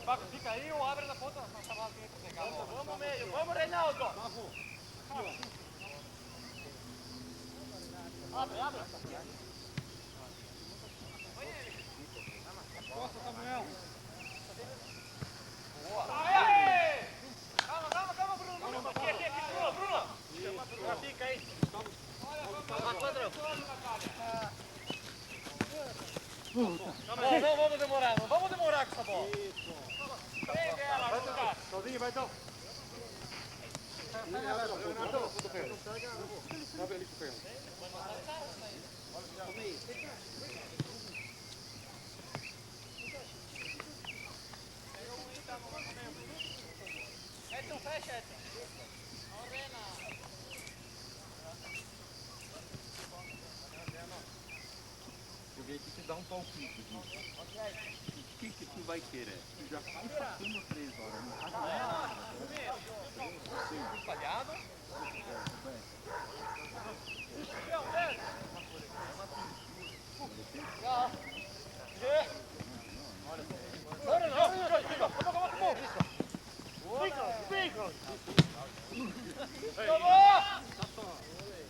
Paco, fica aí ou abre na ponta pra chamar alguém pra pegar a bola. Vamos meio, vamos Reinaldo! Abre, abre! Costa, Samuel! Boa! Calma, Bruno! Aqui, Bruno! Já fica aí! Vai, Padrão! Não vamos demorar com essa bola! Pega ela, Lucas! Sozinho, vai então! Edson, fecha, Edson! Eu vi aqui te dar um palpite, viu? O que tu vai querer? Tu já faz passando 3 horas, não faz nada. Espalhado?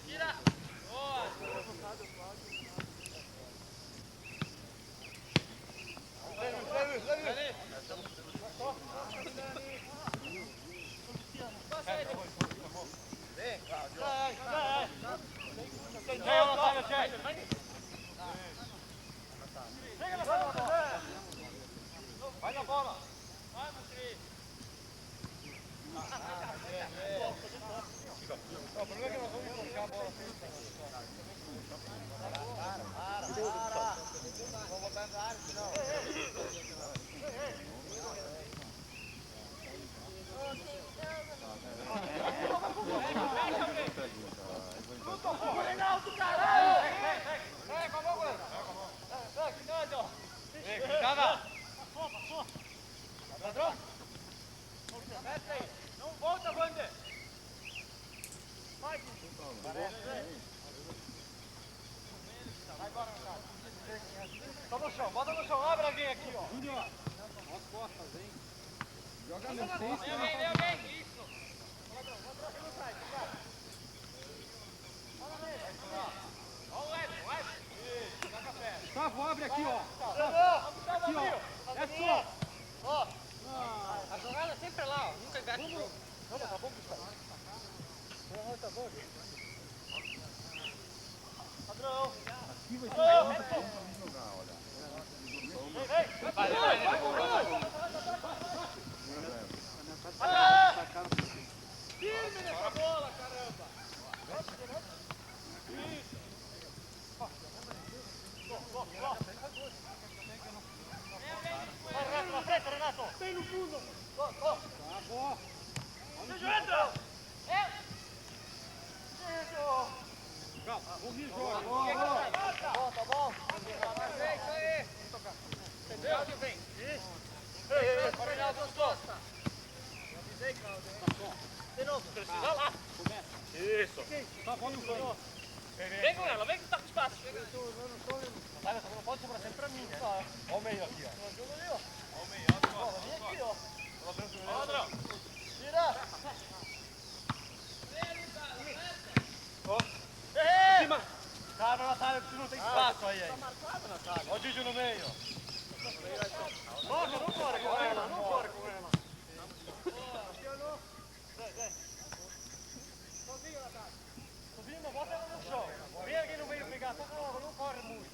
Tira! Boa! Vem, Claudio! Vai na bola! Vai, Mutri! O problema é que nós vamos colocar a bola assim. Para! Vou botar na área, senão. Reinaldo, caralho! Vem, com a mão, goleiro! Vem, cuidado! Ladrão! Desce aí! Não volta, Wander! Vai, vai embora, cara! Bota no chão, abre alguém aqui, ó! Júnior, ó as costas, hein? Joga no Vem centro. alguém! Isso! Ladrão, não sai, cara! Olha o Edson! Taca a pé! Gustavo, abre aqui, ó. Aqui, ó. É só. Ó! A jogada é sempre lá, ó. Nunca inverte o jogo. Vamos, tá bom, Gustavo? Tá bom, Padrão! Aqui vai ser muito bom pra mim jogar, olha. Firme nessa bola, caramba! Isso! Vai, Renato, na frente, Renato! Tem no fundo! Tá bom. Seja, entra! Calma, vamos vir, Tá joga. bom, tá bom. É isso aí. Entendeu? Cláudio vem. Ei, Reinaldo nas costas. Eu avisei, Cláudio. De novo, precisa lá. Isso. Tá bom, não. Vem com ela, vem que tá com espaço. Mas você não pode sobrar sempre pra mim, né? Olha o meio aqui, ó. Ajuda ali, ó. Olha o meio, olha o meio. Vem aqui, ó. Ó, ladrão. Tira. Ó. Ei! Cima. Cara, Natália, você não tem espaço aí. Tá marcado, Natália. Olha o Didi no meio, ó. Toca, não corre com ela, não corre com ela. Sozinho, não bota ela no chão. Vem alguém no meio pegar, toca logo, não corre muito.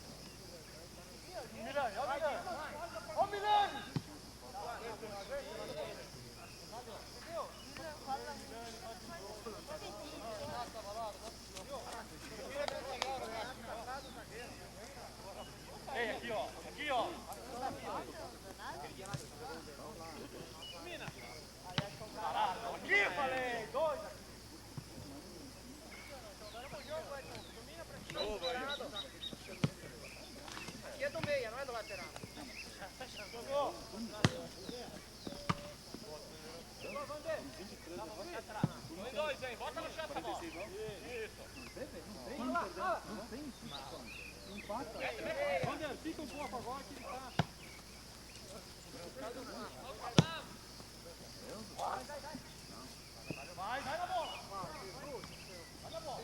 Milani, olha o Milani. Olha o Milani. Wander, fica um pouco agora que ele tá. Vai na bola. Vai na bola.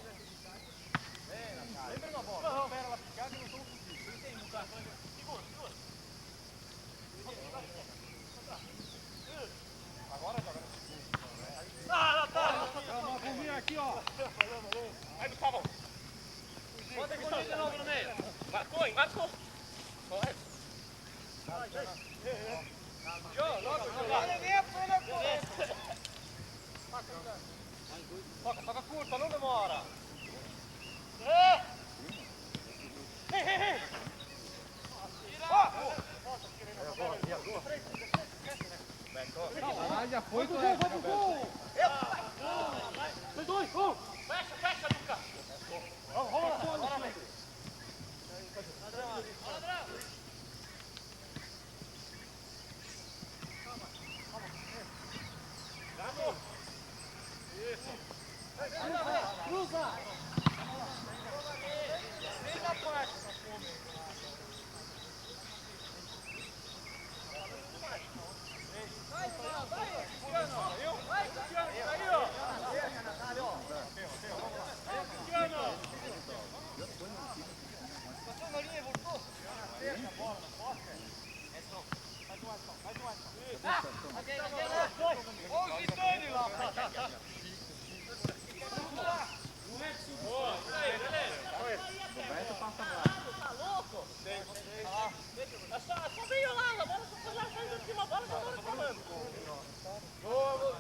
Lembra da bola. Não, espera ela picar que não estão fugindo. Tem um cartão. Segura. Agora joga. Calma, vamos vir aqui, ó. Vai, Gustavo. Bota a Gustavo de novo no meio. Marcou. Correto. Toca curta, não demora. Já foi, Vai pro gol! 2, 1! Fecha, Lucas. Vamos lá, cruza!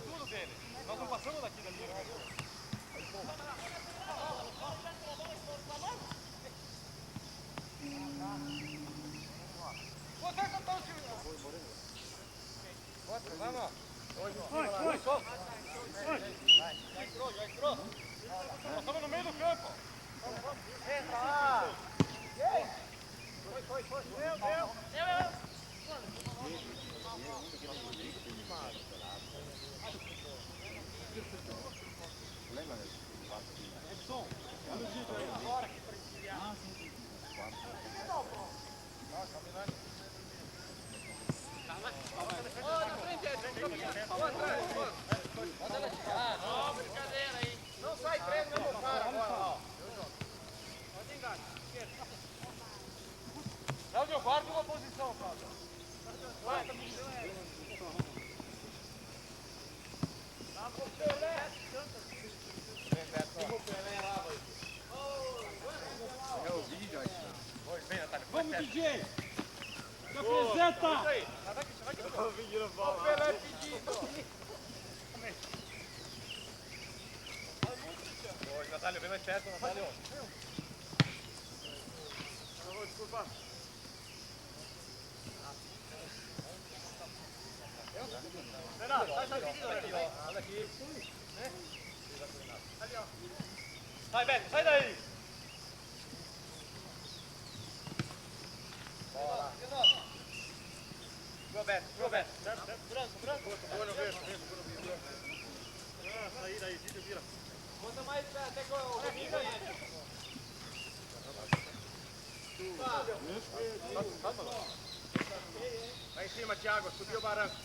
Tudo dele. Nós não passamos daqui dali. Vamos. Já entrou. Nós estamos no meio do campo. Entra lá. Foi. Eu. Edson, olha o Dito aí. Agora que precisa. Na frente, atrás. Não, brincadeira aí. Não sai preso, não vou parar agora. Cláudio, guarda uma posição, Cláudio. Vamos, DJ! Se apresenta! O Pelé pedindo. Natália, vem mais perto, Natália. Desculpa. Renato, sai daqui, ó. Daqui. Sai, Beto, sai daí. Bora. Go, Beto. Branco. Boa no verde. Saí daí, vira. Bota mais até que o Rodrigo ganha. Vai em cima, Thiago, subiu o barranco.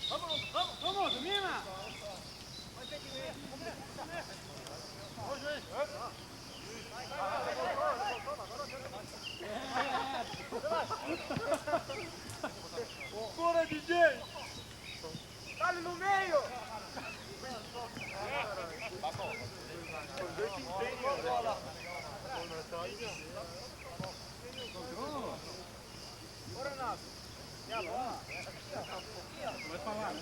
Vamos, domina! Bora, DJ! Tá no meio! Bora, Renato! Vai falar, né?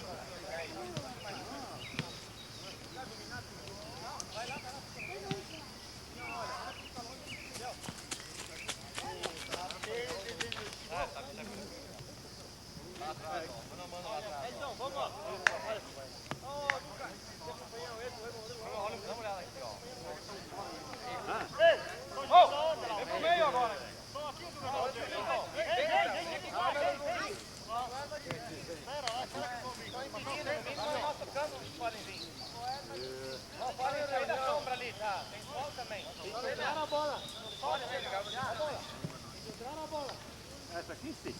Edson, vamos lá. Ô, Lucas, você acompanhou ele? Dá uma olhada aqui, ó. Vem pro meio agora. Nossa, câmera, podem vir. Não, podem sair da sombra ali, tá? Tem sol também. Vincent.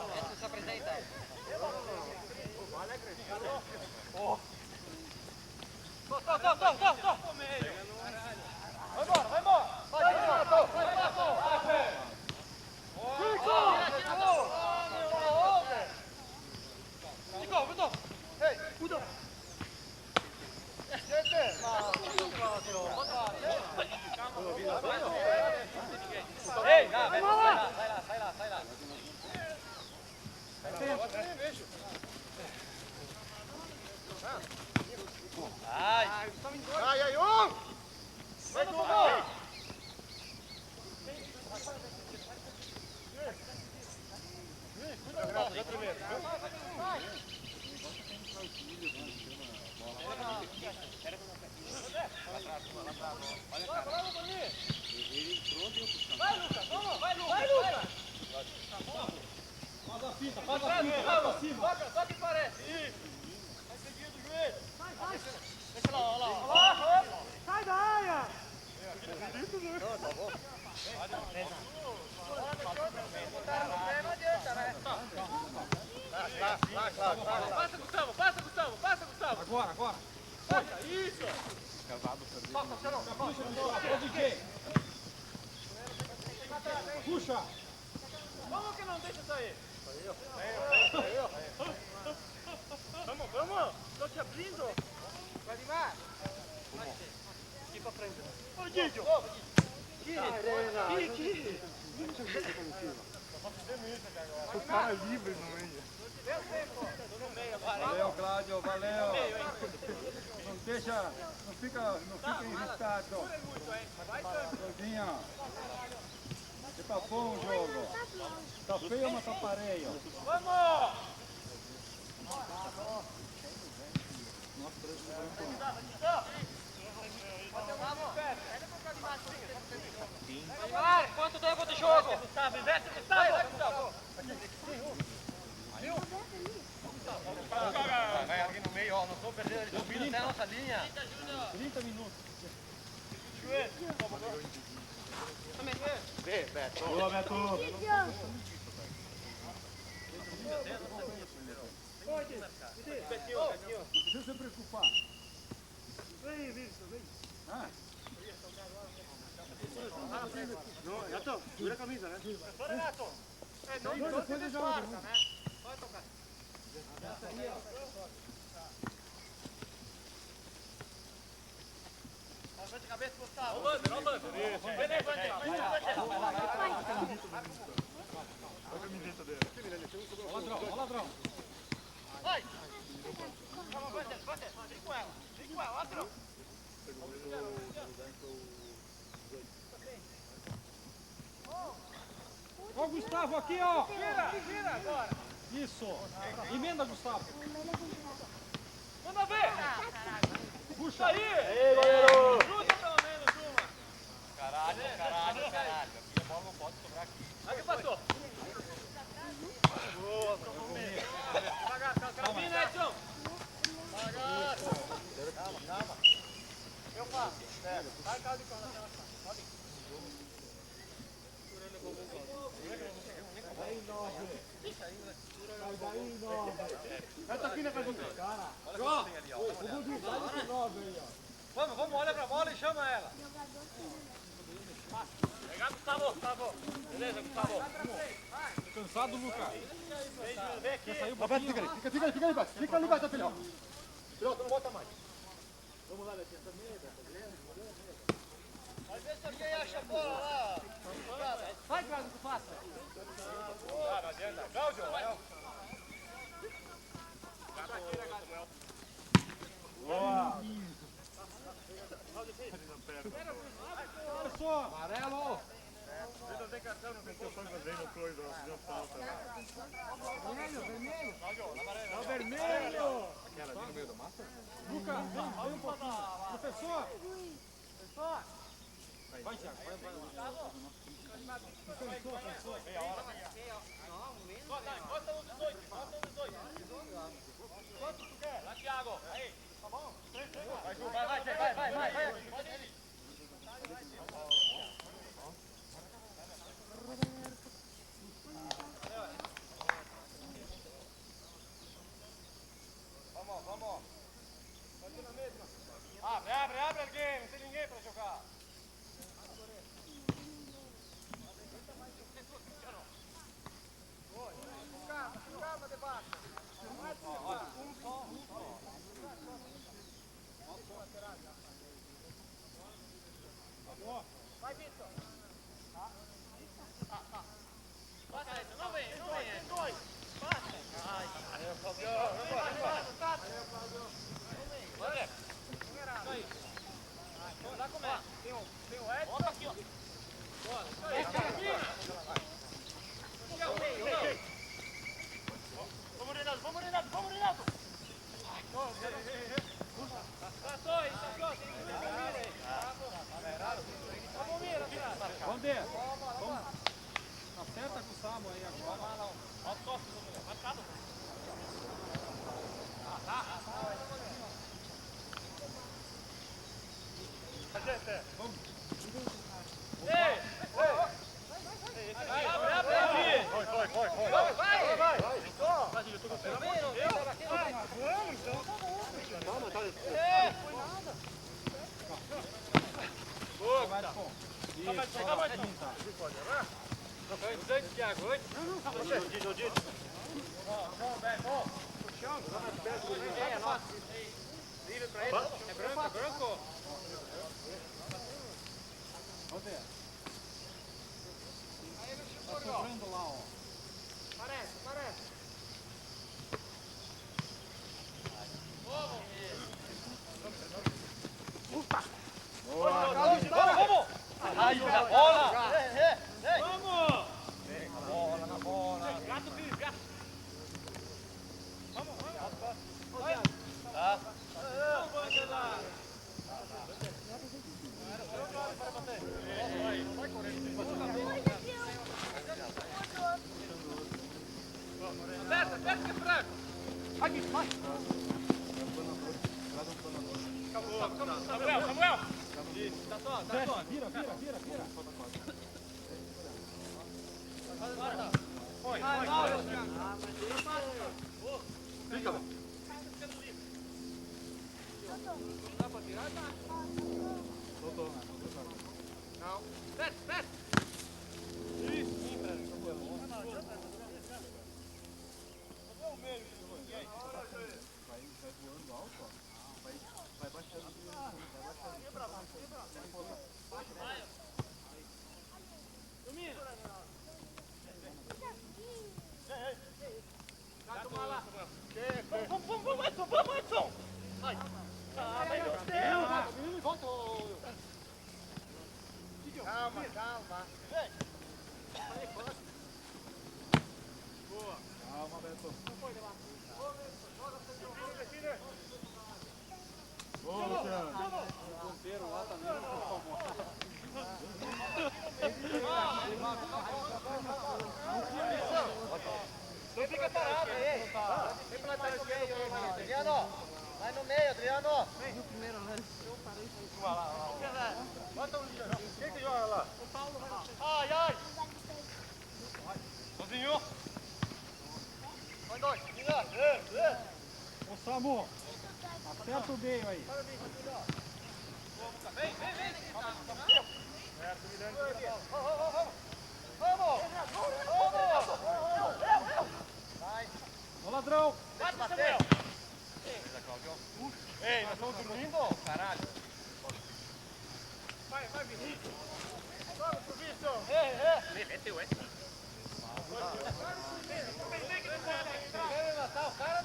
Adesso si presenta. Vai embora! Ehi, vai là. Ai, um! Vai do gol! Vai, Lucas! Faz a fita. Só que parece. Isso. Vai seguindo o joelho. Deixa lá. Sai da área. Não adianta, né? Passa, Gustavo. Agora. Passa, isso. Puxa. Vamos que não deixa sair. Vamos. Tô te abrindo. Vai demais. Aqui pra frente. Ô, Guidio. Aqui. O cara livre no meio. Valeu, Cláudio, valeu. Não fica irritado. Sozinha. Você tá bom o jogo. Tá feio, mas tá pareio. Vamos! Quanto tempo de jogo? Gustavo, investe, Gustavo! Vai, Gustavo! Vai aqui no meio, ó. Não tô perdendo, eles subindo até a nossa linha. 30 minutos. Vê, Beto. Boa, Beto. Não precisa se preocupar. Vem. Ah. Gato, segura a camisa, né? Bora, Gato! Não se disfarça, né? Vai tocar. Levanta a cabeça, Gustavo. Ó o banco. Vem, levanta. Ó, ladrão. Vai! Calma, vai dentro. Vem com ela, ladrão. Ó, Gustavo, aqui, ó. Gira agora. Isso. Emenda, Gustavo. Manda ver. Puxa. Aí. Ei, goleiro. Chuta pelo menos uma. Caralho. Aqui a bola não pode sobrar aqui. Aqui passou. Boa, tomou meio. Devagar, caminha, Edson. Devagar. Calma. Eu faço. Sai o carro de cor naquela sala. Pode ir. Essa aqui não vai acontecer. Vamos, olha pra bola e chama ela. Pegar, Gustavo. Beleza, Gustavo. Cansado, Lucas? Vem aqui. Saiu um pouquinho. Fica ali embaixo. Fica ali embaixo, filhão. Pronto, não volta mais. Vamos lá, Betinha. Vai ver se alguém acha a bola lá. Vai, Cláudio, que faça. Não adianta. Cláudio, vai. Boa. Pessoal. Amarelo. Não tem cartão, não tem coisa. Já falta. Vermelho. Não, vermelho. Aquela ali no meio da massa? Lucas, vem um pouquinho. Professor. Professor. Vai, Thiago. Vai. Encosta nos dois, encosta nos dois. Quanto tu quer? Lá, Thiago. Aí. Tá bom? Vai, Ju, vai. Pode ir. Vamos. Pode na mesma. Abre alguém. Não tem ninguém pra jogar. Calma, debate. Vai, Vitor. Passa essa, não vem. Tem dois. Passa. Ai, Dá como é? Tem um Edson. Bota aqui, ó. Vamos, Renato. Passou, isso aqui, ó. Tem que ver aí. Vamos, Mira, Vamos. Acerta com o Samu aí agora. não. Olha as costas, vamos. Marcado. Vamos. Ei! Abre! Vai! É branco? Rodé. Tá sobrando lá, ó. Parece. Vamos! Ai, na bola! Vamos! Na bola! Gato, filho, gato! Vamos! Tá? Não vai lá! Vai correndo! Aperta que é fraco! Aqui, vai! Samuel! Tá só. Vira. Foi. Fica. Não dá pra tirar, tá? Não. Desce. Isso. Vai voando alto, ó. Vai baixando. Domina. Vamos, Edson. Vai. Meu Deus. Volta. Calma. Vem. Boa. Calma, Beto. Boa, Luciano. O ponteiro lá também não foi famoso. Não fica parado aí. Vem pra trás do meio, Adriano. Vai no meio, Adriano. Vem. O primeiro, né? Eu parei pra lá. Bota o Luciano. Quem que joga lá? O Paulo vai. Ai. Sozinho. Vai dois. Ô, Samu, acerta o meio aí. Vem. Ô, ladrão. Bate, Samuel. Ei, nós estamos dormindo? Caralho. Vai, Vinícius. Vamos pro Vitor. Meteu essa. Quer me matar o cara?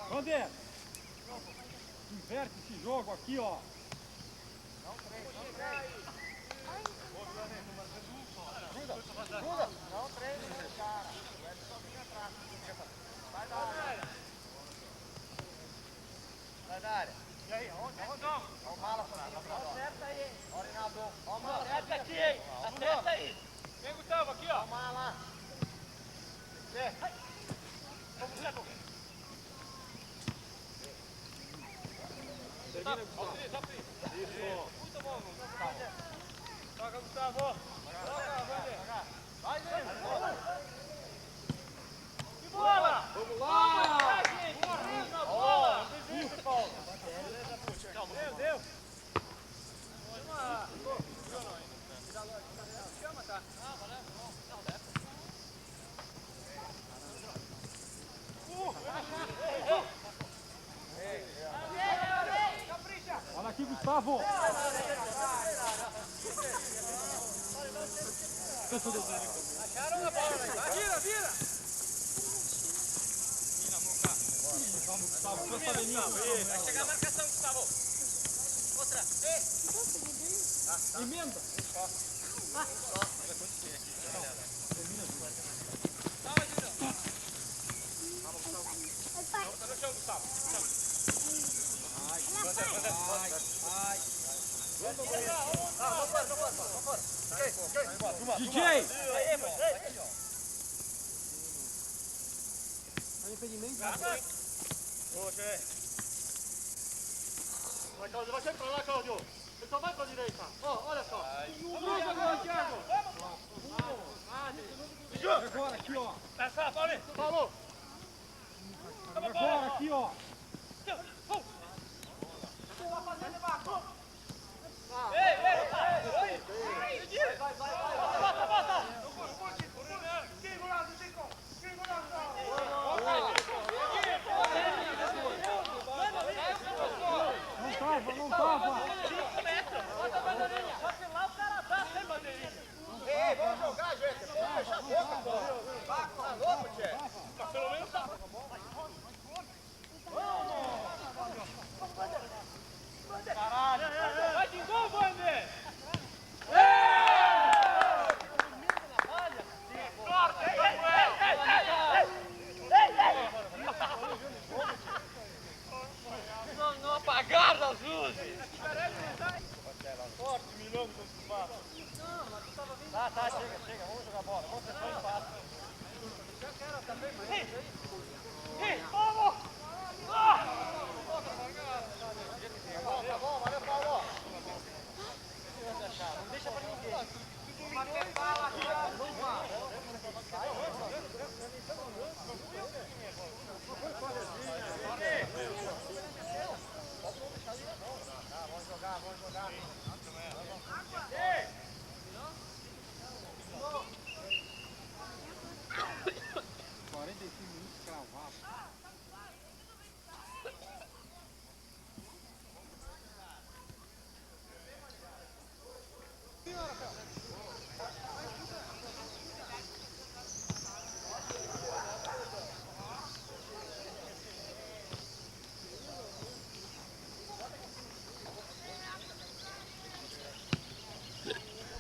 Vander, inverte esse jogo aqui, ó. Gruda. Não treine no cara. Vai sozinho atrás. Sai da área. Sai da área. E aí, aonde? Não. Ó o mala pra lá. Acerta aí. Ó o Rinaldo. Ó o mala. Acerta aqui, hein? Acerta aí. Vem, Gustavo, aqui, ó. Ó o mala. Vamos, Gustavo. Termina, Gustavo. Isso. Muito bom, Gustavo. Toca, Gustavo. Toca, Vander. Vai, gente. E bola! Vamos lá! Bola! Não desiste, Paulo. Meu Deus! Olha aqui, Gustavo. Acharam a bola, vai. Vira, vira! Vamos, Gustavo. Vai chegar a marcação, Gustavo. Outra. Emenda. Calma, Júnior. Tá no chão, Gustavo. DJ. Vai, Cláudio, vai sempre pra lá, Cláudio. Ele só vai pra direita. Ó, olha só. Cruza agora, Thiago. Agora aqui, ó. Passa, Paulinho. Paulo. Agora aqui, ó. Não tava. 5 metros. Bota a bandeirinha. Só que lá o cara tá sem bandeirinha. Ei, vamos jogar, gente. Vamos fechar a boca, pô. Tá louco, Tchê? Mas pelo menos tá. Caralho. Vai de gol, Vander. Sorte, Samuel. Não apagaram as luzes. Forte, milhão de espaço. Tá, chega. Vamos jogar bola. Vamos fechar o espaço. Vamos! Tá bom, valeu, Paulo. Não deixa pra ninguém. Vamos jogar. 45 minutos cravados.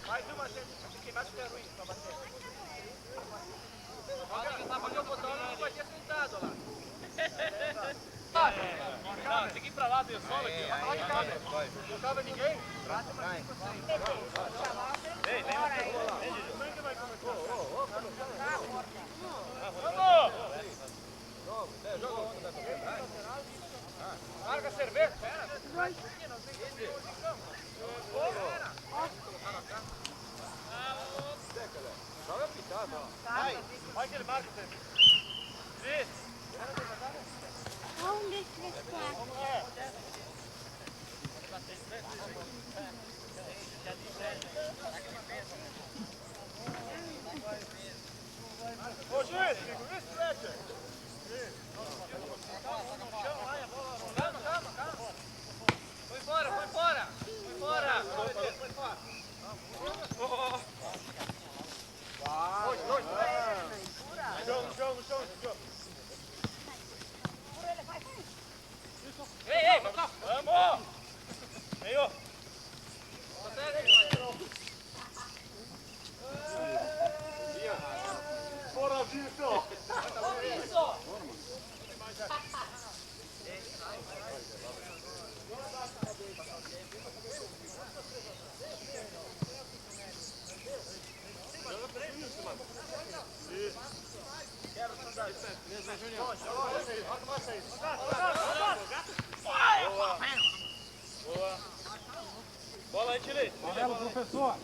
Mais uma, gente. Quem mais quer ruim pra bater. Olha que trabalhou o botão, não vai ter sentado lá. Não, tem que ir pra lá, deu solo aqui. Não cabe ninguém? Ei, vem aqui. Larga a cerveja. Joga pitado, ó. Vai que ele marca o tempo. Onde que está? Ô, juiz, isso, Fletcher. Calma. Foi fora. No chão. Boa. Bola aí, Chile. Amarelo, professor.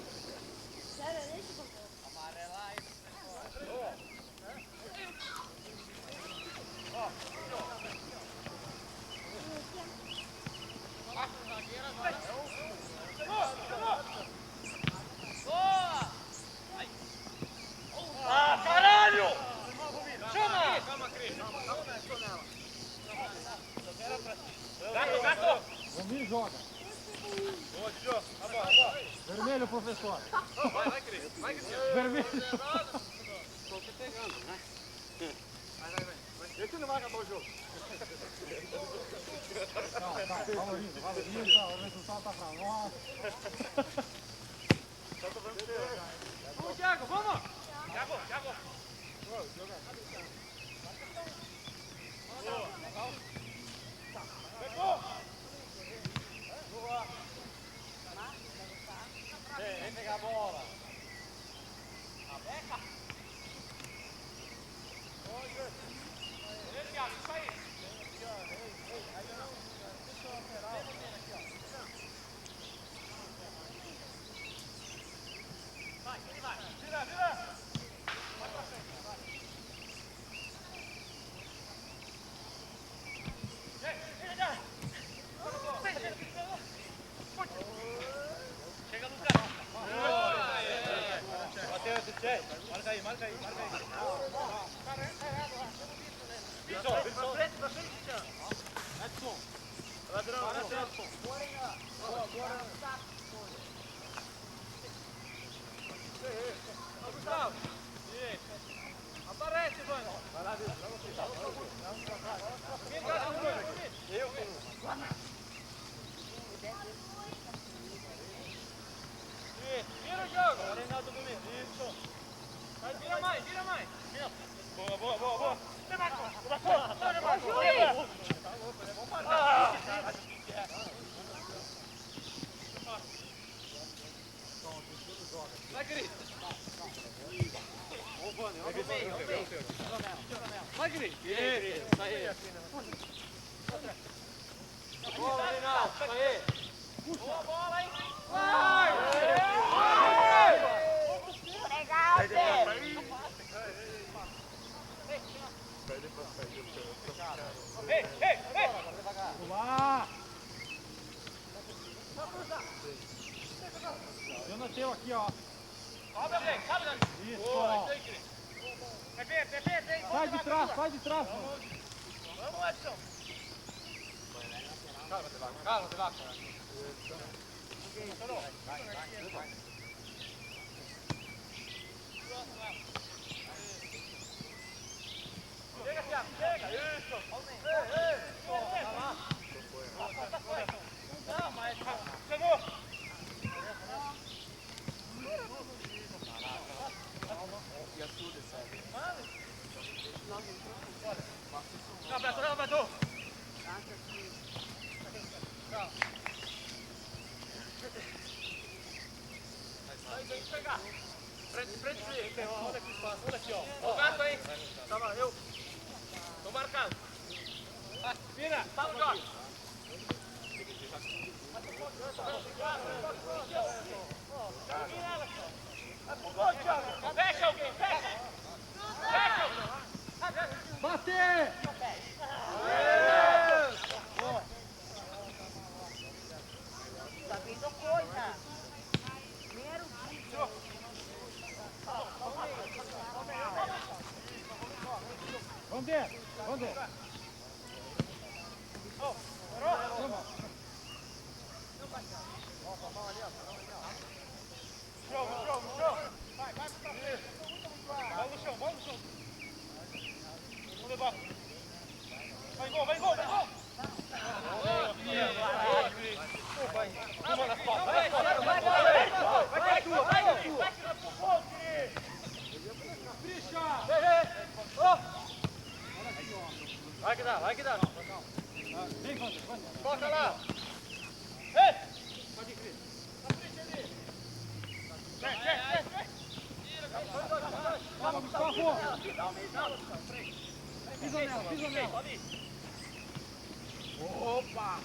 Ah, caralho! Chama! Calma, Cris. Gato, gato! Vamos joga. Boa, Didio. A bola. Vermelho, professor. Vai, Cris. Vai, Cris. Vermelho. Tô te pegando, né? Vai. Esse não vai acabar o jogo. Calma, valoriza. O resultado tá pra nós. Vamos, Thiago, vamos! Thiago. Pegou! Boa! Vem pegar a bola. A beca. Thiago, isso aí. Vai. Vira. Chega, Lucas. Bateu esse check. Marca aí. Isso, pra frente, Cristiano. Edson. Ladrão, Edson. Bora. Gustavo. Aparece, mano. Vai lá, Vitor. Eu. Vira o jogo. Reinaldo Gomes. Isso. Vira mais. Boa. Vai, Cris. Vai, Cris. Isso aí. Boa, Reinaldo. Isso aí. Boa bola, hein? Vai! Legal, Ei! Lá. Jonathan aqui, ó. Sobe, Dani. Isso. Boa, isso aí, Cris. Vem. Sai de trás. Vamos, Edson. Calma, devagar. Chega, Thiago, chega. Isso. Não, mas... Chegou. Roberto. Tem que pegar. Frente. Olha aqui, ó. O gato aí. Tava eu. Tô marcando. Vira. Tá no jogo. Fecha alguém. Bater! Tá vindo coisa. Primeiro vídeo. Vamos ver. Show. Vai pra frente. Vai no chão. Vamos levar. Vai gol. Vai que dá. Vem, Wander. Toca lá. Ei! Pode ir, Cris. Vem. Calma, Gustavo. Pisa nela, pisa nela. Opa!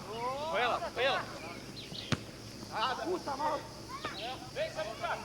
Foi ela, foi ela. Puta, mal. Vem, Samuca.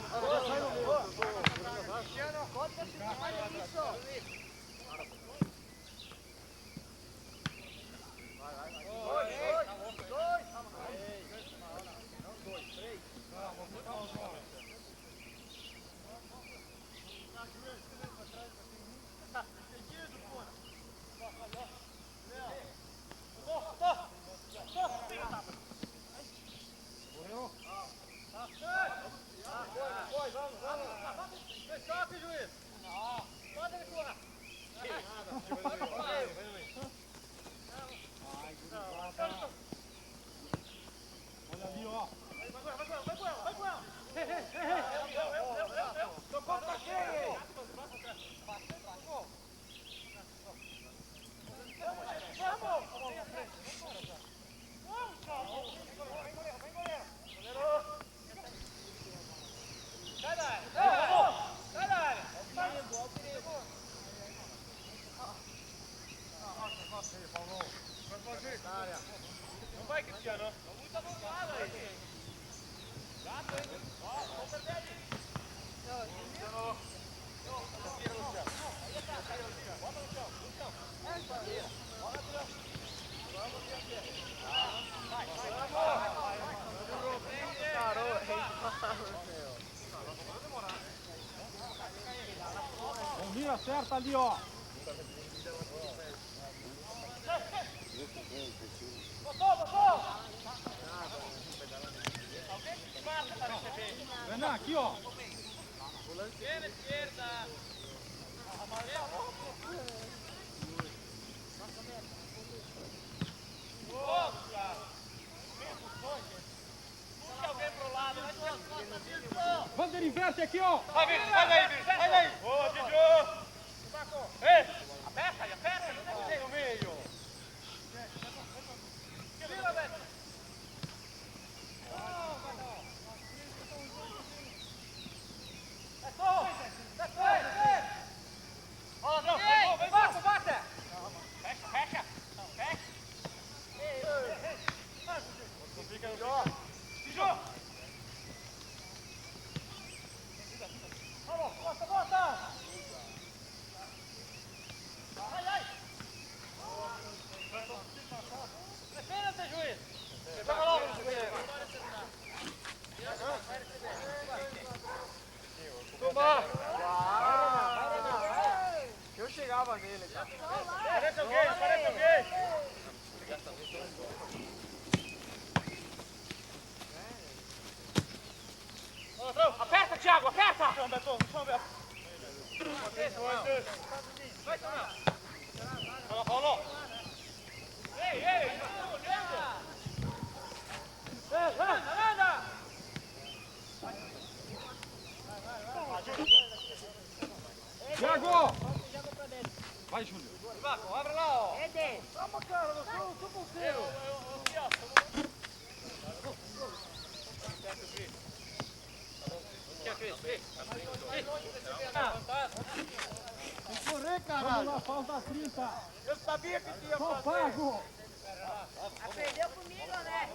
Olha ali, ó. Não vai, Cristiano. Muita vontade aí. Gato, hein? Vamos perder ali. Bota no chão, no chão. Bora no chão. Vai, Bom, mira certa ali, ó. Botou! Alguém que marca para receber. Renan, aqui, ó. Esquerda, esquerda. Puxa alguém pro lado, vai suas costas, Virso. Vander, inverte aqui, ó. Vai, Virso, vai daí, Virso, vai daí. Boa, Didio. Ei, aperta aí, aperta, não tem no meio. Vira, Beto. Ó, não, vem, bate, bate. Fecha, fecha. Fecha. Fica no chão. Tijô. Vamos, bota, bota. Ai, ai. Defenda, juiz. Joga logo, juiz. Toma. Eu chegava nele, cara. Parece alguém, parece alguém. Aperta, Thiago, aperta! Chão, Beto, chão, Beto. Vai, Samuel. Fala, Paulo. Ei, anda! Thiago! Vai, Júlio. Vaco, abre lá, ó. Ede. Calma, cara, eu sou ponteiro. Tem que correr, Vamos caralho. lá, falta 30. Eu sabia que tinha Só pago. Aprendeu comigo, né?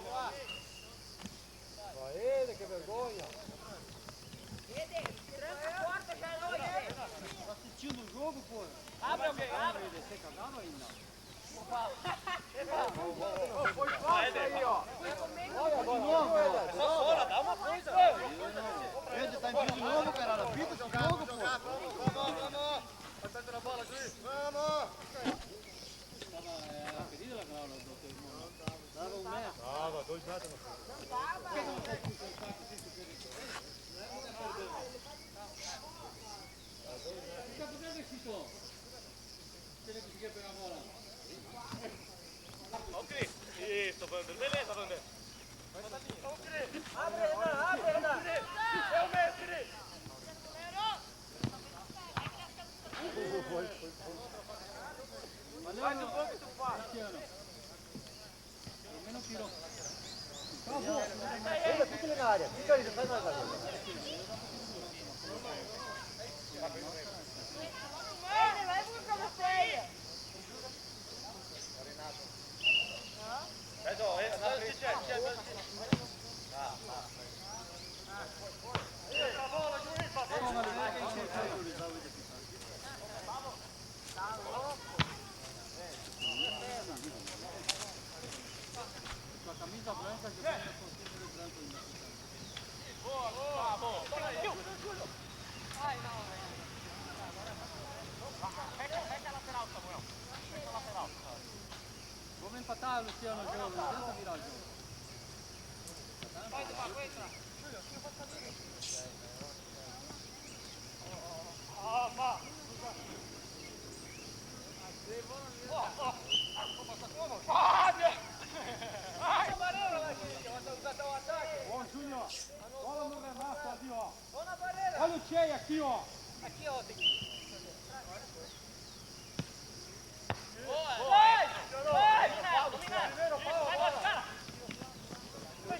Só ele, que vergonha. Ede, tranca a porta já não, Ede. Tá assistindo o jogo, pô? Abre alguém, abre. Você cagava ainda? Foi fácil aí, ó. Olha, de novo, velho. Só fora, dá uma coisa. Ele tá em de novo, caralho. Pita esse jogo, pô. Vamos. Vai perto da bola, juiz. Vamos. Tava 1 metro. Tava, 2 metros. Ó o Cris. Isso, Wander. Beleza, Wander. Ó o Cris. Abre, Renan. É o meio, Cris. Faz um pouco que tu faz. Menos tirou. Fica ali na área. Fica ali, faz mais ali. Ele vai buscar você aí. aspettar Luciano Giovani, senza virar il gioco. Vai, entra. Va. Ó, Júnior, bola no Renato ali, ó. Olha o Tchê aqui, ó. Aqui, ó, tem que... Vai! Dominado! Vai, cara! Vai,